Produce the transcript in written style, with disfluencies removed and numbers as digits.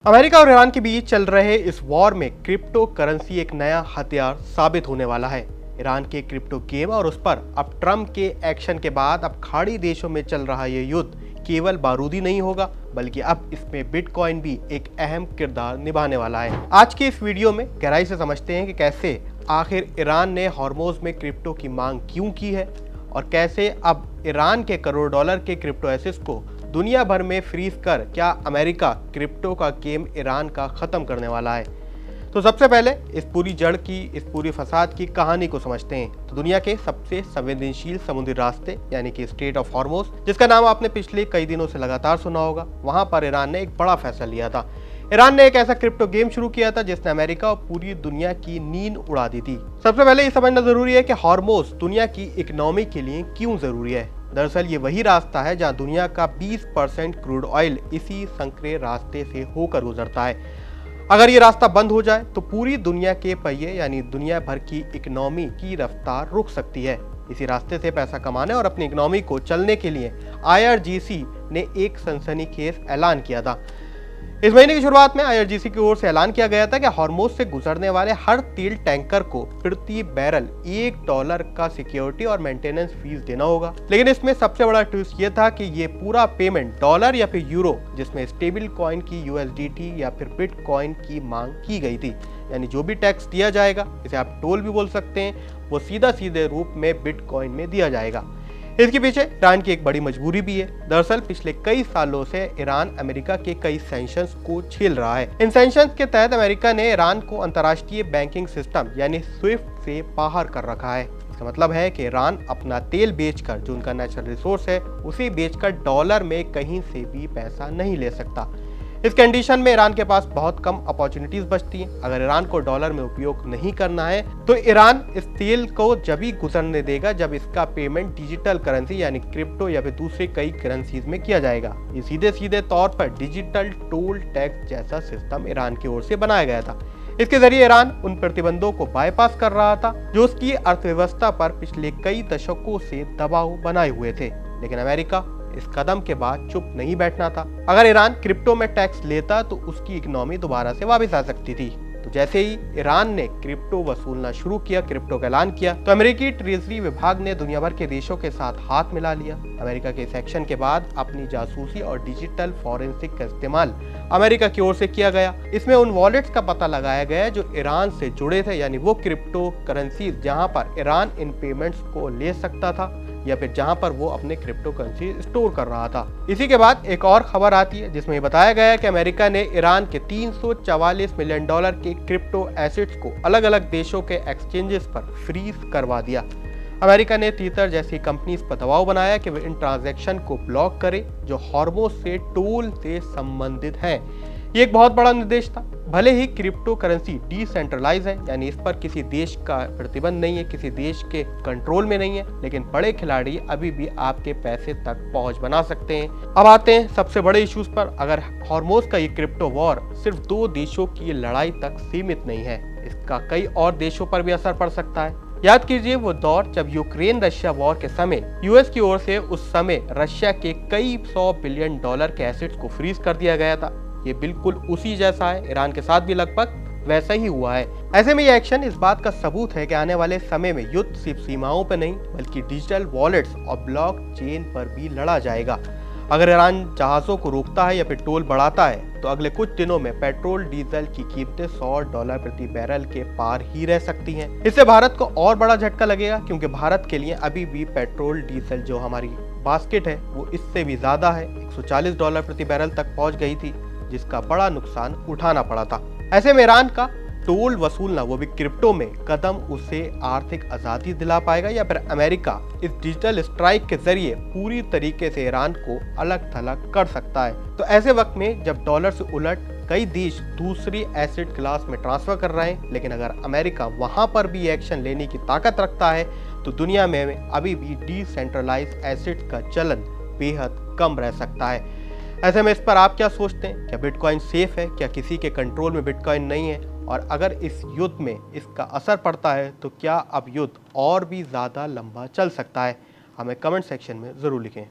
America और Iran के बीच चल रहे इस वॉर में क्रिप्टो करेंसी एक नया हथियार साबित होने वाला है। ईरान के क्रिप्टो गेम और उस पर अब ट्रम्प के एक्शन के बाद अब खाड़ी देशों में चल रहा ये युद्ध केवल बारूदी नहीं होगा, बल्कि अब इसमें बिटकॉइन भी एक अहम किरदार निभाने वाला है। आज के इस वीडियो में गहराई से समझते हैं कि कैसे आखिर ईरान ने हॉर्मोज में क्रिप्टो की मांग क्यों की है और कैसे अब ईरान के करोड़ डॉलर के क्रिप्टो एसेट्स को दुनिया भर में फ्रीज कर क्या अमेरिका क्रिप्टो का गेम ईरान का खत्म करने वाला है। तो सबसे पहले इस पूरी फसाद की कहानी को समझते हैं। तो दुनिया के सबसे संवेदनशील समुद्री रास्ते यानी कि स्ट्रेट ऑफ हॉर्मोज, जिसका नाम आपने पिछले कई दिनों से लगातार सुना होगा, वहां पर ईरान ने एक बड़ा फैसला लिया था। ईरान ने एक ऐसा क्रिप्टो गेम शुरू किया था जिसने अमेरिका और पूरी दुनिया की नींद उड़ा दी थी। सबसे पहले ये समझना जरूरी है कि हॉर्मोज दुनिया की इकोनॉमी के लिए क्यों जरूरी है। दरअसल ये वही रास्ता है जहां दुनिया का 20% क्रूड ऑयल इसी संकरे रास्ते से होकर गुजरता है। अगर ये रास्ता बंद हो जाए तो पूरी दुनिया के पहिए यानी दुनिया भर की इकोनॉमी की रफ्तार रुक सकती है। इसी रास्ते से पैसा कमाने और अपनी इकोनॉमी को चलने के लिए IRGC ने एक सनसनीखेज ऐलान किया था। इस महीने की शुरुआत में IRGC की ओर से ऐलान किया गया था कि हॉर्मोज से गुजरने वाले हर तेल टैंकर को प्रति बैरल $1 का सिक्योरिटी और मेंटेनेंस फीस देना होगा। लेकिन इसमें सबसे बड़ा ट्विस्ट ये था कि ये पूरा पेमेंट डॉलर या फिर यूरो, जिसमें स्टेबल कॉइन की USDT या फिर बिटकॉइन की मांग की गई थी। यानी जो भी टैक्स दिया जाएगा, इसे आप टोल भी बोल सकते हैं, वो सीधे रूप में बिटकॉइन में दिया जाएगा। इसके पीछे ईरान की एक बड़ी मजबूरी भी है। दरअसल पिछले कई सालों से ईरान अमेरिका के कई सैंक्शंस को झेल रहा है। इन सैंक्शंस के तहत अमेरिका ने ईरान को अंतर्राष्ट्रीय बैंकिंग सिस्टम यानी स्विफ्ट से बाहर कर रखा है। इसका मतलब है कि ईरान अपना तेल बेचकर, जो उनका नेचुरल रिसोर्स है, उसे बेचकर डॉलर में कहीं से भी पैसा नहीं ले सकता। इस कंडीशन में ईरान के पास बहुत कम अपॉर्चुनिटीज बचती हैं। अगर ईरान को डॉलर में उपयोग नहीं करना है तो ईरान इस तेल को जब ही गुजरने देगा जब इसका पेमेंट डिजिटल करेंसी यानी क्रिप्टो या फिर दूसरे कई करेंसीज में किया जाएगा। ये सीधे तौर पर डिजिटल टोल टैक्स जैसा सिस्टम ईरान की ओर से बनाया गया था। इसके जरिए ईरान उन प्रतिबंधों को बाईपास कर रहा था जो उसकी अर्थव्यवस्था पर पिछले कई दशकों से दबाव बनाए हुए थे। लेकिन अमेरिका इस कदम के बाद चुप नहीं बैठना था। अगर ईरान क्रिप्टो में टैक्स लेता तो उसकी इकोनॉमी दोबारा से वापस आ सकती थी। तो जैसे ही ईरान ने क्रिप्टो वसूलना शुरू किया, क्रिप्टो का ऐलान किया, तो अमेरिकी ट्रेजरी विभाग ने दुनिया भर के देशों के साथ हाथ मिला लिया। अमेरिका के इस एक्शन के बाद अपनी जासूसी और डिजिटल फॉरेंसिक का इस्तेमाल अमेरिका की ओर से किया गया। इसमें उन वॉलेट्स का पता लगाया गया जो ईरान से जुड़े थे, यानी वो क्रिप्टो करेंसी जहां पर ईरान इन पेमेंट्स को ले सकता था या फिर जहां पर वो अपने क्रिप्टो करेंसी स्टोर कर रहा था। इसी के बाद एक और खबर आती है जिसमें बताया गया है कि अमेरिका ने ईरान के $344 मिलियन के क्रिप्टो एसेट्स को अलग अलग देशों के एक्सचेंजेस पर फ्रीज करवा दिया। अमेरिका ने ट्विटर जैसी कंपनीज पर दबाव बनाया कि वे इन ट्रांजैक्शन को ब्लॉक करें जो हॉर्मोज से टोल से संबंधित हैं। ये एक बहुत बड़ा निर्देश था। भले ही क्रिप्टो करेंसी डिसेंट्रलाइज है, यानी इस पर किसी देश का प्रतिबंध नहीं है, किसी देश के कंट्रोल में नहीं है, लेकिन बड़े खिलाड़ी अभी भी आपके पैसे तक पहुंच बना सकते हैं। अब आते हैं सबसे बड़े इश्यूज पर। अगर हॉर्मोज का ये क्रिप्टो वॉर सिर्फ 2 देशों की लड़ाई तक सीमित नहीं है, इसका कई और देशों पर भी असर पड़ सकता है। याद कीजिए वो दौर जब यूक्रेन रशिया वॉर के समय US की ओर से उस समय रशिया के कई $100 बिलियन के एसेट्स को फ्रीज कर दिया गया था। ये बिल्कुल उसी जैसा है। ईरान के साथ भी लगभग वैसा ही हुआ है। ऐसे में ये एक्शन इस बात का सबूत है कि आने वाले समय में युद्ध सिर्फ सीमाओं पर नहीं बल्कि डिजिटल वॉलेट्स और ब्लॉक चेन पर भी लड़ा जाएगा। अगर ईरान जहाजों को रोकता है या फिर टोल बढ़ाता है तो अगले कुछ दिनों में पेट्रोल डीजल की कीमतें $100 प्रति बैरल के पार ही रह सकती हैं। इससे भारत को और बड़ा झटका लगेगा, क्योंकि भारत के लिए अभी भी पेट्रोल डीजल जो हमारी बास्केट है वो इससे भी ज्यादा है। $140 प्रति बैरल तक पहुंच गई थी, जिसका बड़ा नुकसान उठाना पड़ा था। ऐसे में ईरान का टोल वसूलना, वो भी क्रिप्टो में, कदम उसे आर्थिक आजादी दिला पाएगा या फिर अमेरिका इस डिजिटल स्ट्राइक के जरिए पूरी तरीके से ईरान को अलग थलग कर सकता है। तो ऐसे वक्त में जब डॉलर से उलट कई देश दूसरी एसेट क्लास में ट्रांसफर कर रहे हैं, लेकिन अगर अमेरिका वहां पर भी एक्शन लेने की ताकत रखता है तो दुनिया में अभी भी डिसेंट्रलाइज एसेट का चलन बेहद कम रह सकता है। ऐसे में इस पर आप क्या सोचते हैं? क्या बिटकॉइन सेफ है? क्या किसी के कंट्रोल में बिटकॉइन नहीं है? और अगर इस युद्ध में इसका असर पड़ता है तो क्या अब युद्ध और भी ज़्यादा लंबा चल सकता है? हमें कमेंट सेक्शन में ज़रूर लिखें।